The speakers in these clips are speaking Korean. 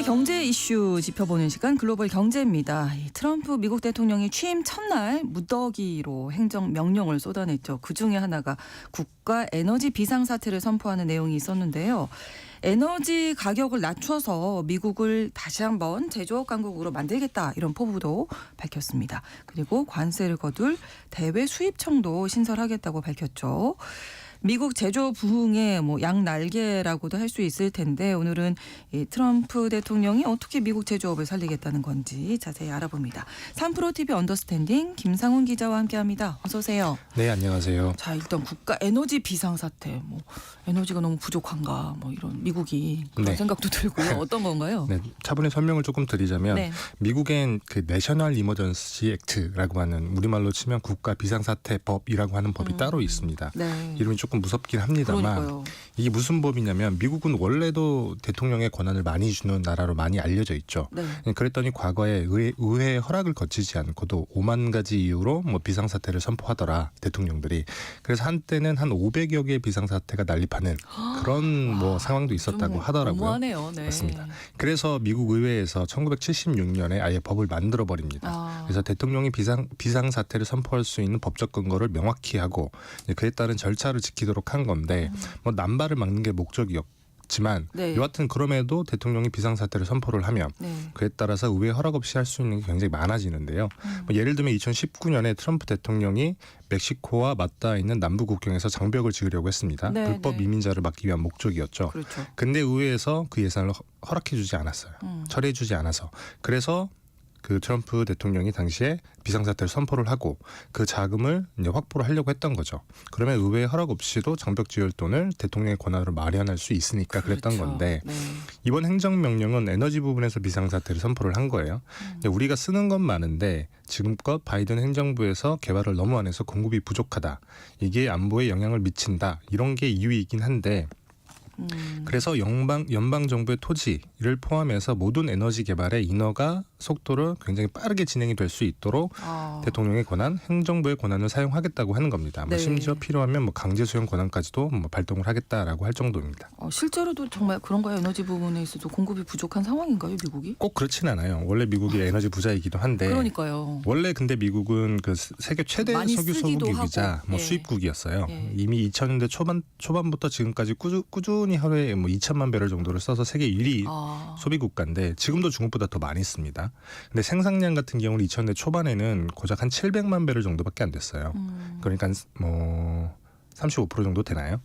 경제 이슈 짚어보는 시간 글로벌 경제입니다. 트럼프 미국 대통령이 취임 첫날 무더기로 행정명령을 쏟아냈죠. 그중에 하나가 국가 에너지 비상사태를 선포하는 내용이 있었는데요. 에너지 가격을 낮춰서 미국을 다시 한번 제조업 강국으로 만들겠다 이런 포부도 밝혔습니다. 그리고 관세를 거둘 대외 수입청도 신설하겠다고 밝혔죠. 미국 제조업 부흥의 양날개라고도 할 수 있을 텐데 오늘은 이 트럼프 대통령이 어떻게 미국 제조업을 살리겠다는 건지 자세히 알아봅니다. 3프로TV 언더스탠딩 김상훈 기자와 함께합니다. 어서 오세요. 네, 안녕하세요. 자, 일단 국가 에너지 비상사태, 에너지가 너무 부족한가, 이런 미국이 그런 생각도 들고 어떤 건가요? 네, 차분히 설명을 조금 드리자면 미국엔 그 내셔널 이머전시 액트라고 하는 우리말로 치면 국가 비상사태법이라고 하는 법이 따로 있습니다. 이름이 조금 무섭긴 합니다만 그러니까요. 이게 무슨 법이냐면 미국은 원래도 대통령의 권한을 많이 주는 나라로 많이 알려져 있죠. 그랬더니 과거에 의회 허락을 거치지 않고도 5만 가지 이유로 비상사태를 선포하더라 대통령들이. 그래서 한때는 한 500여 개의 비상사태가 난립하는 그런 상황도 있었다고 하더라고요. 너무하네요. 네. 맞습니다. 그래서 미국 의회에서 1976년에 아예 법을 만들어 버립니다. 그래서 대통령이 비상사태를 선포할 수 있는 법적 근거를 명확히 하고 그에 따른 절차를 지키도록 한 건데 남발을 막는 게 목적이었지만 여하튼 그럼에도 대통령이 비상사태를 선포를 하면 그에 따라서 의회 허락 없이 할 수 있는 게 굉장히 많아지는데요. 예를 들면 2019년에 트럼프 대통령이 멕시코와 맞닿아 있는 남부국경에서 장벽을 지으려고 했습니다. 불법 이민자를 막기 위한 목적이었죠. 근데 의회에서 그 예산을 허락해 주지 않았어요. 처리해 주지 않아서. 그래서 그 트럼프 대통령이 당시에 비상사태를 선포를 하고 그 자금을 이제 확보를 하려고 했던 거죠. 그러면 의회 허락 없이도 장벽 지을 돈을 대통령의 권한으로 마련할 수 있으니까 그랬던 건데 이번 행정명령은 에너지 부분에서 비상사태를 선포를 한 거예요. 우리가 쓰는 건 많은데 지금껏 바이든 행정부에서 개발을 너무 안 해서 공급이 부족하다. 이게 안보에 영향을 미친다. 이런 게 이유이긴 한데 그래서 연방 정부의 토지를 포함해서 모든 에너지 개발의 인허가 속도를 굉장히 빠르게 진행이 될 수 있도록 대통령의 권한, 행정부의 권한을 사용하겠다고 하는 겁니다. 심지어 필요하면 강제 수용 권한까지도 발동을 하겠다라고 할 정도입니다. 실제로도 정말 그런가요? 에너지 부분에 있어서 공급이 부족한 상황인가요, 미국이? 꼭 그렇진 않아요. 원래 미국이 에너지 부자이기도 한데. 그러니까요. 원래 근데 미국은 그 세계 최대 석유 소비국이자 수입국이었어요. 이미 2000년대 초반부터 지금까지 꾸준히 하루에 2천만 배럴 정도를 써서 세계 1위 소비 국가인데 지금도 중국보다 더 많이 씁니다. 근데 생산량 같은 경우는 2000년대 초반에는 고작 한 700만 배럴 정도밖에 안 됐어요. 그러니까 35% 정도 되나요?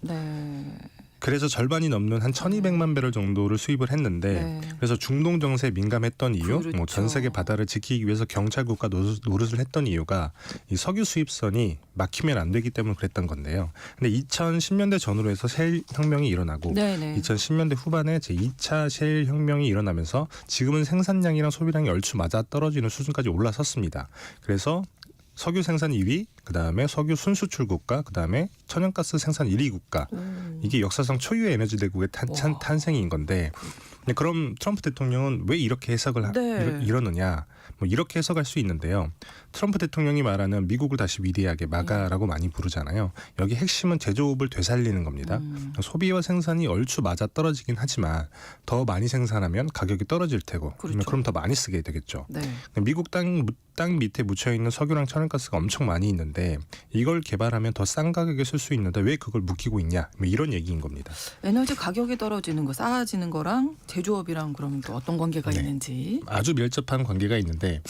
그래서 절반이 넘는 한 1200만 배럴 정도를 수입을 했는데 그래서 중동 정세에 민감했던 이유, 전 세계 바다를 지키기 위해서 경찰국가 노릇을 했던 이유가 이 석유 수입선이 막히면 안 되기 때문에 그랬던 건데요. 근데 2010년대 전후로 해서 셰일 혁명이 일어나고 2010년대 후반에 제2차 셰일 혁명이 일어나면서 지금은 생산량이랑 소비량이 얼추 맞아 떨어지는 수준까지 올라섰습니다. 그래서 석유 생산 2위, 그다음에 석유 순수출 국가, 그다음에 천연가스 생산 1위 국가. 이게 역사상 초유의 에너지 대국의 탄생인 건데 그럼 트럼프 대통령은 왜 이렇게 해석을 이러느냐. 이렇게 해석할 수 있는데요. 트럼프 대통령이 말하는 미국을 다시 위대하게 마가라고 많이 부르잖아요. 여기 핵심은 제조업을 되살리는 겁니다. 소비와 생산이 얼추 맞아 떨어지긴 하지만 더 많이 생산하면 가격이 떨어질 테고 그럼 더 많이 쓰게 되겠죠. 미국 땅 밑에 묻혀있는 석유랑 천연가스가 엄청 많이 있는데 이걸 개발하면 더 싼 가격에 쓸 수 있는데 왜 그걸 묵히고 있냐 이런 얘기인 겁니다. 에너지 가격이 떨어지는 거, 싸지는 거랑 제조업이랑 그러면 또 어떤 관계가 있는지. 아주 밀접한 관계가 있는데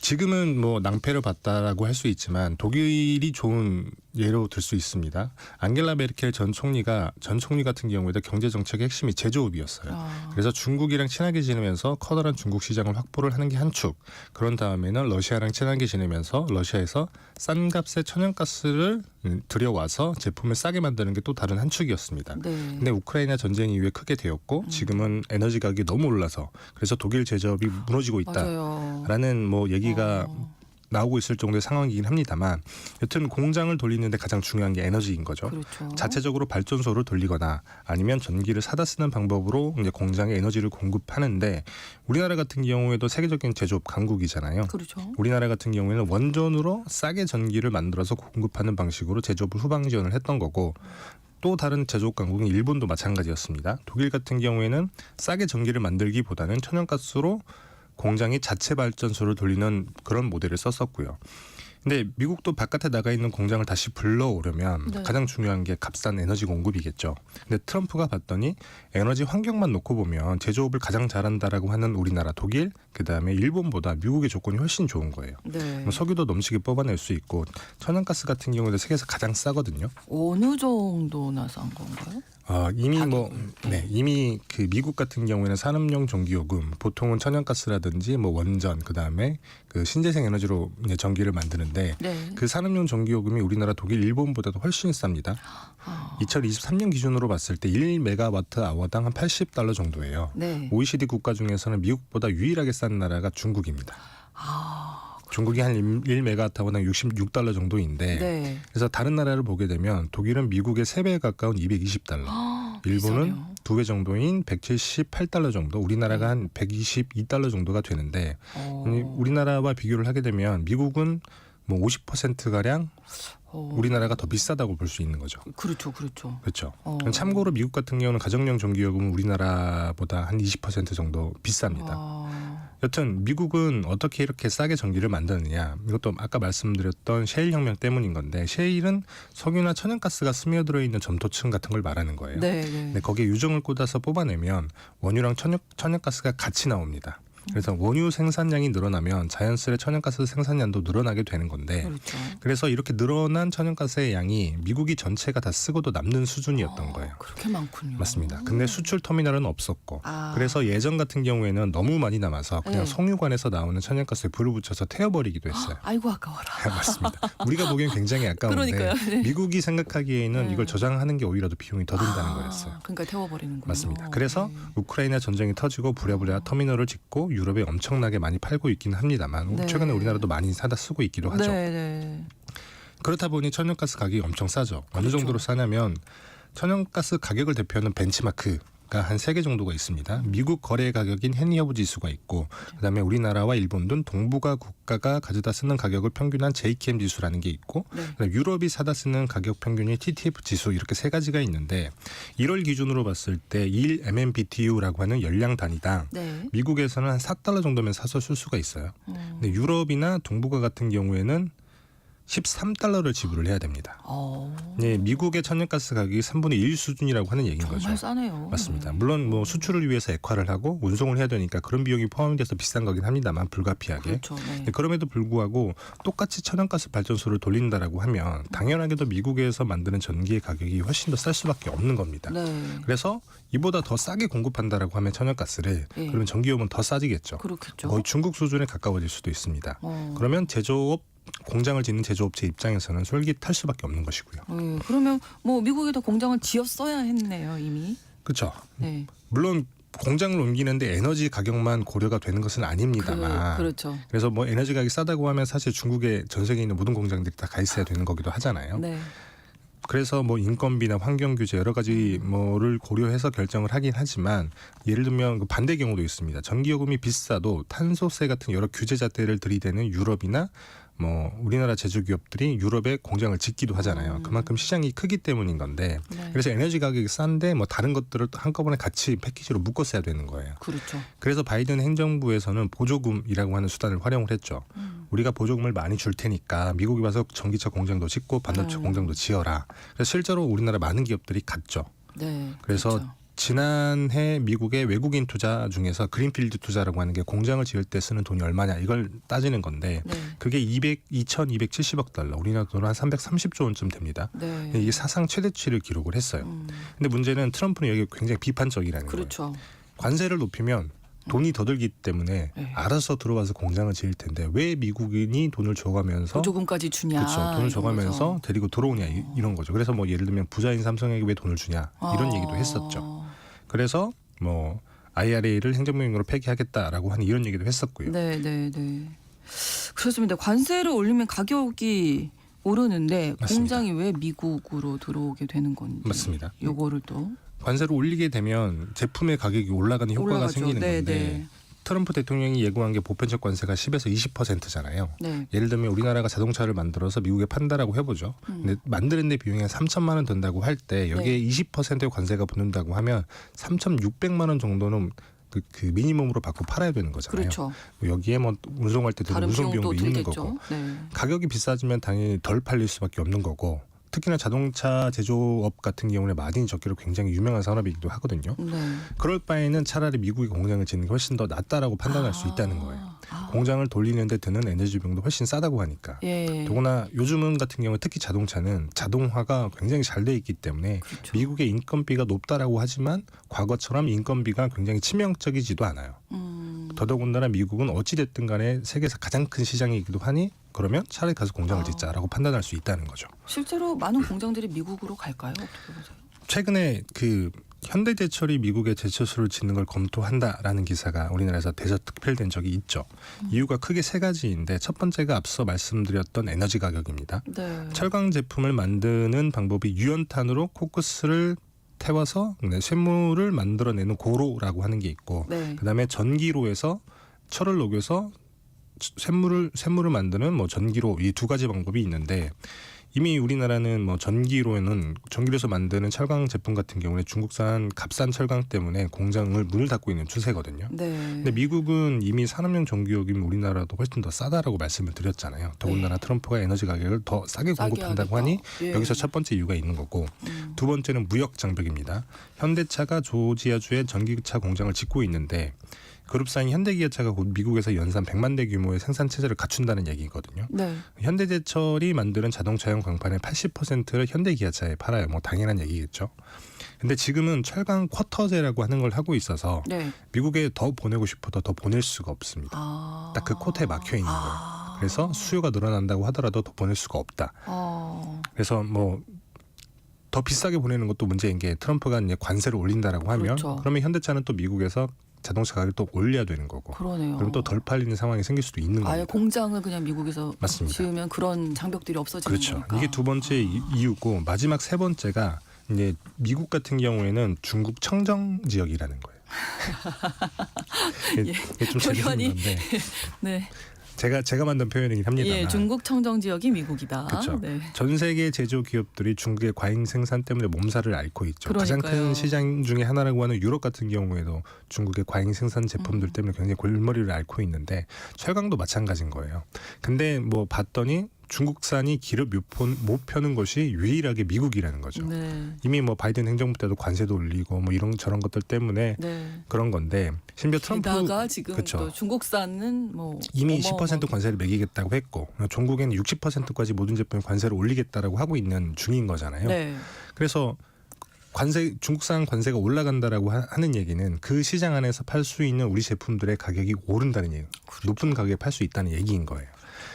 지금은 낭패를 봤다라고 할 수 있지만 독일이 좋은 예로 들 수 있습니다. 앙겔라 메르켈 전 총리 같은 경우에도 경제 정책의 핵심이 제조업이었어요. 그래서 중국이랑 친하게 지내면서 커다란 중국 시장을 확보를 하는 게 한 축. 그런 다음에는 러시아랑 친하게 지내면서 러시아에서 싼 값에 천연가스를 들여와서 제품을 싸게 만드는 게 또 다른 한 축이었습니다. 근데 우크라이나 전쟁 이후에 크게 되었고 지금은 에너지 가격이 너무 올라서 그래서 독일 제조업이 무너지고 있다라는 얘기가 나오고 있을 정도의 상황이긴 합니다만 여튼 공장을 돌리는데 가장 중요한 게 에너지인 거죠. 자체적으로 발전소를 돌리거나 아니면 전기를 사다 쓰는 방법으로 이제 공장에 에너지를 공급하는데 우리나라 같은 경우에도 세계적인 제조업 강국이잖아요. 우리나라 같은 경우에는 원전으로 싸게 전기를 만들어서 공급하는 방식으로 제조업을 후방 지원을 했던 거고 또 다른 제조업 강국인 일본도 마찬가지였습니다. 독일 같은 경우에는 싸게 전기를 만들기보다는 천연가스로 공장이 자체 발전소를 돌리는 그런 모델을 썼었고요. 근데 미국도 바깥에 나가 있는 공장을 다시 불러오려면 네. 가장 중요한 게 값싼 에너지 공급이겠죠. 근데 트럼프가 봤더니 에너지 환경만 놓고 보면 제조업을 가장 잘한다라고 하는 우리나라 독일, 그다음에 일본보다 미국의 조건이 훨씬 좋은 거예요. 네. 석유도 넘치게 뽑아낼 수 있고 천연가스 같은 경우도 세계에서 가장 싸거든요. 어느 정도나 싼 건가요? 이미 그 미국 같은 경우에는 산업용 전기요금 보통은 천연가스라든지 뭐 원전 그다음에 그 신재생 에너지로 이제 전기를 만드는데 네. 그 산업용 전기요금이 우리나라 독일 일본보다도 훨씬 쌉니다. 2023년 기준으로 봤을 때 1메가와트 아워당 한 $80 정도예요. 네. OECD 국가 중에서는 미국보다 유일하게 싼 나라가 중국입니다. 중국이 한 1메가와트당 $66 정도인데 네. 그래서 다른 나라를 보게 되면 독일은 미국의 3배에 가까운 $220, 일본은 비싸네요. 2배 정도인 $178 정도, 우리나라가 한 $122 정도가 되는데 우리나라와 비교를 하게 되면 미국은 뭐 50%가량 우리나라가 더 비싸다고 볼 수 있는 거죠. 그렇죠, 그렇죠. 그렇죠. 참고로 미국 같은 경우는 가정용 전기요금은 우리나라보다 한 20% 정도 비쌉니다. 여튼 미국은 어떻게 이렇게 싸게 전기를 만드느냐, 이것도 아까 말씀드렸던 셰일 혁명 때문인 건데, 셰일은 석유나 천연가스가 스며들어 있는 점토층 같은 걸 말하는 거예요. 네, 네. 근데 거기에 유정을 꽂아서 뽑아내면 원유랑 천연가스가 같이 나옵니다. 그래서 원유 생산량이 늘어나면 자연스레 천연가스 생산량도 늘어나게 되는 건데, 그렇죠. 그래서 이렇게 늘어난 천연가스의 양이 미국이 전체가 다 쓰고도 남는 수준이었던 거예요. 그렇게 많군요. 맞습니다. 근데 수출 터미널은 없었고, 그래서 예전 같은 경우에는 너무 많이 남아서 그냥 네. 송유관에서 나오는 천연가스에 불을 붙여서 태워버리기도 했어요. 아이고 아까워라. 맞습니다. 우리가 보기엔 굉장히 아까운데 그러니까요. 네. 미국이 생각하기에는 네. 이걸 저장하는 게 오히려 더 비용이 더 든다는 거였어요. 그러니까 태워버리는군요. 맞습니다. 그래서 네. 우크라이나 전쟁이 터지고 부랴부랴 터미널을 짓고 유럽에 엄청나게 많이 팔고 있긴 합니다만 네. 최근에 우리나라도 많이 사다 쓰고 있기도 하죠. 네, 네. 그렇다 보니 천연가스 가격이 엄청 싸죠. 어느 그렇죠. 정도로 싸냐면 천연가스 가격을 대표하는 벤치마크가 한 3개 정도가 있습니다. 미국 거래 가격인 헨리허브 지수가 있고, 그다음에 우리나라와 일본 등 동북아 국가가 가져다 쓰는 가격을 평균한 JKM 지수라는 게 있고, 네. 그다음에 유럽이 사다 쓰는 가격 평균이 TTF 지수, 이렇게 3가지가 있는데 1월 기준으로 봤을 때 1 MMBTU라고 하는 열량 단위당 네. 미국에서는 한 $4 정도면 사서 쓸 수가 있어요. 근데 유럽이나 동북아 같은 경우에는 $13를 지불을 해야 됩니다. 네, 미국의 천연가스 가격이 3분의 1 수준이라고 하는 얘기인 정말 거죠. 싸네요. 맞습니다. 물론 뭐 수출을 위해서 액화를 하고 운송을 해야 되니까 그런 비용이 포함이 돼서 비싼 거긴 합니다만 불가피하게. 그렇죠. 네. 네, 그럼에도 불구하고 똑같이 천연가스 발전소를 돌린다라고 하면 당연하게도 미국에서 만드는 전기의 가격이 훨씬 더 쌀 수밖에 없는 겁니다. 네. 그래서 이보다 더 싸게 공급한다라고 하면 천연가스를 네. 그러면 전기요금은 더 싸지겠죠. 그렇겠죠. 거의 중국 수준에 가까워질 수도 있습니다. 그러면 제조업 공장을 짓는 제조업체 입장에서는 솔깃할 수밖에 없는 것이고요. 그러면 뭐 미국에도 공장을 지었어야 했네요 이미. 그렇죠. 네. 물론 공장을 옮기는데 에너지 가격만 고려가 되는 것은 아닙니다만. 그렇죠. 그래서 뭐 에너지 가격이 싸다고 하면 사실 중국에 전 세계에 있는 모든 공장들이 다 가 있어야 되는 거기도 하잖아요. 네. 그래서 뭐 인건비나 환경 규제 여러 가지 뭐를 고려해서 결정을 하긴 하지만 예를 들면 그 반대 경우도 있습니다. 전기요금이 비싸도 탄소세 같은 여러 규제 잣대를 들이대는 유럽이나 뭐 우리나라 제조기업들이 유럽에 공장을 짓기도 하잖아요. 그만큼 시장이 크기 때문인 건데 네. 그래서 에너지 가격이 싼데 뭐 다른 것들을 한꺼번에 같이 패키지로 묶어 써야 되는 거예요. 그렇죠. 그래서 바이든 행정부에서는 보조금이라고 하는 수단을 활용을 했죠. 우리가 보조금을 많이 줄 테니까 미국에 와서 전기차 공장도 짓고 반도체 공장도 지어라. 그래서 실제로 우리나라 많은 기업들이 갔죠. 네. 그래서 그렇죠. 지난해 미국의 외국인 투자 중에서 그린필드 투자라고 하는 게 공장을 지을 때 쓰는 돈이 얼마냐 이걸 따지는 건데 네. 그게 2,270억 달러, 우리나라 돈으로 한 330조 원쯤 됩니다. 네. 이게 사상 최대치를 기록을 했어요. 근데 문제는 트럼프는 여기 굉장히 비판적이라는 거예요. 그렇죠. 관세를 높이면 돈이 더 들기 때문에 네. 알아서 들어와서 공장을 지을 텐데 왜 미국인이 돈을 줘가면서 보조금까지 주냐. 그렇죠. 돈을 줘가면서 이러면서. 데리고 들어오냐 이런 거죠. 그래서 뭐 예를 들면 부자인 삼성에게 왜 돈을 주냐 이런 얘기도 했었죠. 그래서 뭐 IRA를 행정명령으로 폐기하겠다라고 하는 이런 얘기도 했었고요. 네, 네, 네. 그렇습니다. 관세를 올리면 가격이 오르는데 맞습니다. 공장이 왜 미국으로 들어오게 되는 건지. 맞습니다. 요거를 또 관세를 올리게 되면 제품의 가격이 올라가는 효과가 올라가죠. 생기는 네, 건데 네. 트럼프 대통령이 예고한 게 보편적 관세가 10에서 20%잖아요. 네. 예를 들면 우리나라가 자동차를 만들어서 미국에 판다라고 해보죠. 근데 만드는 데 비용이 한 3천만 원 든다고 할 때 여기에 네. 20%의 관세가 붙는다고 하면 3,600만 원 정도는 그 미니멈으로 받고 팔아야 되는 거잖아요. 그렇죠. 여기에 뭐 운송할 때 드는 운송 비용도 있는 들겠죠. 거고 네. 가격이 비싸지면 당연히 덜 팔릴 수밖에 없는 거고 특히나 자동차 제조업 같은 경우는 마진이 적기로 굉장히 유명한 산업이기도 하거든요. 네. 그럴 바에는 차라리 미국에 공장을 짓는 게 훨씬 더 낫다라고 판단할 수 있다는 거예요. 공장을 돌리는데 드는 에너지 비용도 훨씬 싸다고 하니까. 예. 더구나 요즘은 같은 경우 특히 자동차는 자동화가 굉장히 잘 돼 있기 때문에 그렇죠. 미국의 인건비가 높다라고 하지만 과거처럼 인건비가 굉장히 치명적이지도 않아요. 더더군다나 미국은 어찌됐든 간에 세계에서 가장 큰 시장이기도 하니 그러면 차라리 가서 공장을 짓자라고 판단할 수 있다는 거죠. 실제로 많은 공장들이 미국으로 갈까요? 어떻게 보세요? 최근에 그 현대제철이 미국에 제철소를 짓는 걸 검토한다라는 기사가 우리나라에서 대저특필된 적이 있죠. 이유가 크게 세 가지인데 첫 번째가 앞서 말씀드렸던 에너지 가격입니다. 네. 철강 제품을 만드는 방법이 유연탄으로 코크스를 태워서 쇳물을 만들어내는 고로라고 하는 게 있고 네. 그다음에 전기로에서 철을 녹여서 쇳물을 만드는 뭐 전기로 이 두 가지 방법이 있는데 이미 우리나라는 뭐 전기로에서 만드는 철강 제품 같은 경우에 중국산 값싼 철강 때문에 공장을 문을 닫고 있는 추세거든요. 네. 근데 미국은 이미 산업용 전기요금이 우리나라도 훨씬 더 싸다라고 말씀을 드렸잖아요. 더군다나 트럼프가 에너지 가격을 더 싸게 공급한다고 하니 예. 여기서 첫 번째 이유가 있는 거고 두 번째는 무역 장벽입니다. 현대차가 조지아주에 전기차 공장을 짓고 있는데 그룹사인 현대기아차가 곧 미국에서 연산 100만 대 규모의 생산 체제를 갖춘다는 얘기거든요. 네. 현대제철이 만드는 자동차용 광판의 80%를 현대기아차에 팔아요. 뭐 당연한 얘기겠죠. 근데 지금은 철강 쿼터제라고 하는 걸 하고 있어서 네. 미국에 더 보내고 싶어도 더 보낼 수가 없습니다. 딱 그 쿼터에 막혀 있는 거예요. 그래서 수요가 늘어난다고 하더라도 더 보낼 수가 없다. 그래서 뭐 더 비싸게 보내는 것도 문제인 게 트럼프가 이제 관세를 올린다라고 하면 그렇죠. 그러면 현대차는 또 미국에서 자동차 가격을 또 올려야 되는 거고 그러네요. 그럼 또 덜 팔리는 상황이 생길 수도 있는 아예 겁니다. 공장을 그냥 미국에서 맞습니다. 지으면 그런 장벽들이 없어지는 그렇죠. 거니까. 이게 두 번째 이유고 마지막 세 번째가 이제 미국 같은 경우에는 중국 청정 지역이라는 거예요. 이게 좀 재밌는 표현이 건데 네. 제가 만든 표현이긴 합니다만 예, 중국 청정 지역이 미국이다. 그렇죠. 네. 전 세계 제조 기업들이 중국의 과잉 생산 때문에 몸살을 앓고 있죠. 가장 그러니까요. 큰 시장 중에 하나라고 하는 유럽 같은 경우에도 중국의 과잉 생산 제품들 때문에 굉장히 골머리를 앓고 있는데 철강도 마찬가지인 거예요. 근데 뭐 봤더니 중국산이 길을 못 펴는 것이 유일하게 미국이라는 거죠. 네. 이미 뭐 바이든 행정부 때도 관세도 올리고 뭐 이런 저런 것들 때문에 네. 그런 건데 심지어 트럼프 게다가 지금 그쵸. 또 중국산은 뭐 이미 어마어마하게 10% 관세를 매기겠다고 했고 중국에는 60%까지 모든 제품에 관세를 올리겠다라고 하고 있는 중인 거잖아요. 네. 그래서 중국산 관세가 올라간다라고 하는 얘기는 그 시장 안에서 팔 수 있는 우리 제품들의 가격이 오른다는 얘기, 그렇죠. 높은 가격에 팔 수 있다는 얘기인 거예요.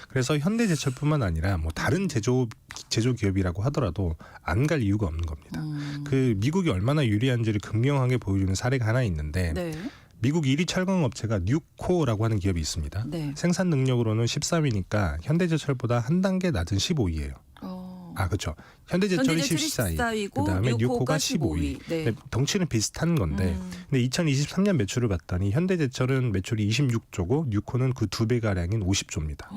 그래서 현대제철뿐만 아니라 뭐 다른 제조 기업이라고 하더라도 안 갈 이유가 없는 겁니다. 그 미국이 얼마나 유리한지를 극명하게 보여주는 사례가 하나 있는데 네. 미국 1위 철강 업체가 뉴코라고 하는 기업이 있습니다. 네. 생산 능력으로는 13위니까 현대제철보다 한 단계 낮은 15위예요. 아 그렇죠. 현대제철이 14위, 그다음에 뉴코가 15위. 네. 덩치는 비슷한 건데, 근데 2023년 매출을 봤더니 현대제철은 매출이 26조고 뉴코는 그 2배 가량인 50조입니다.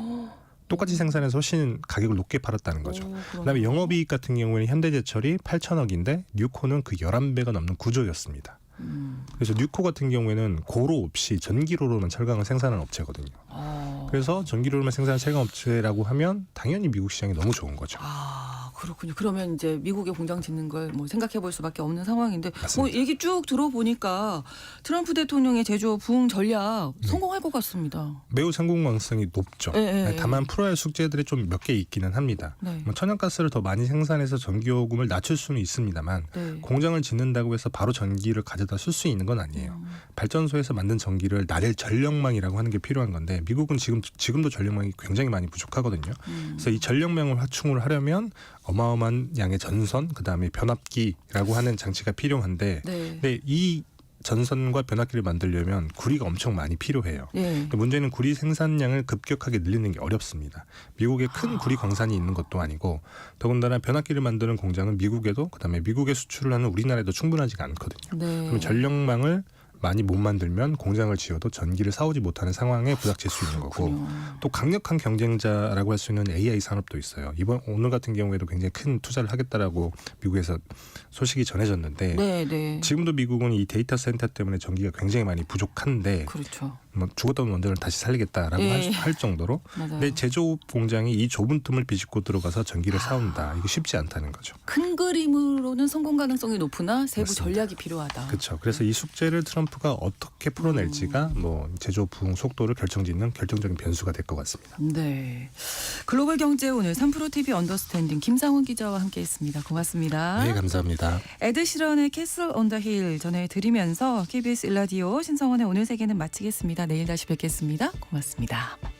똑같이 생산해서 훨씬 가격을 높게 팔았다는 거죠. 그다음에 영업이익 같은 경우에는 현대제철이 8천억인데 뉴코는 그 11배가 넘는 9조였습니다. 그래서 뉴코 같은 경우에는 고로 없이 전기로로만 철강을 생산하는 업체거든요. 그래서 전기로로만 생산하는 철강 업체라고 하면 당연히 미국 시장이 너무 좋은 거죠. 그렇군요. 그러면 이제 미국에 공장 짓는 걸 뭐 생각해 볼 수밖에 없는 상황인데 맞습니다. 뭐 얘기 쭉 들어보니까 트럼프 대통령의 제조업 부흥 전략 성공할 것 같습니다. 매우 성공 가능성이 높죠. 네. 다만 풀어야 할 숙제들이 좀 몇 개 있기는 합니다. 네. 뭐 천연가스를 더 많이 생산해서 전기요금을 낮출 수는 있습니다만 네. 공장을 짓는다고 해서 바로 전기를 가져다 쓸 수 있는 건 아니에요. 발전소에서 만든 전기를 나를 전력망이라고 하는 게 필요한 건데 미국은 지금도 전력망이 굉장히 많이 부족하거든요. 그래서 이 전력망을 확충을 하려면 어마어마한 양의 전선, 그다음에 변압기라고 하는 장치가 필요한데 네. 근데 이 전선과 변압기를 만들려면 구리가 엄청 많이 필요해요. 네. 근데 문제는 구리 생산량을 급격하게 늘리는 게 어렵습니다. 미국에 큰 구리 광산이 있는 것도 아니고 더군다나 변압기를 만드는 공장은 미국에도 그다음에 미국에 수출을 하는 우리나라에도 충분하지가 않거든요. 네. 그럼 전력망을 많이 못 만들면 공장을 지어도 전기를 사오지 못하는 상황에 부닥칠 수 있는 거고 또 강력한 경쟁자라고 할 수 있는 AI 산업도 있어요. 오늘 같은 경우에도 굉장히 큰 투자를 하겠다라고 미국에서 소식이 전해졌는데 네. 지금도 미국은 이 데이터 센터 때문에 전기가 굉장히 많이 부족한데 그렇죠. 뭐 죽었던 원전을 다시 살리겠다라고 할 정도로 근데 제조업 공장이 이 좁은 틈을 비집고 들어가서 전기를 사온다. 이게 쉽지 않다는 거죠. 큰 그림으로는 성공 가능성이 높으나 세부 맞습니다. 전략이 필요하다. 그렇죠. 그래서 이 숙제를 트럼프가 어떻게 풀어낼지가 뭐 제조업 부흥 속도를 결정짓는 결정적인 변수가 될 것 같습니다. 네. 글로벌 경제 오늘 3프로TV 언더스탠딩 김상훈 기자와 함께했습니다. 고맙습니다. 네, 감사합니다. 에드 시런의 캐슬 온 더 힐 전해드리면서 KBS 일라디오 신성원의 오늘 세계는 마치겠습니다. 내일 다시 뵙겠습니다. 고맙습니다.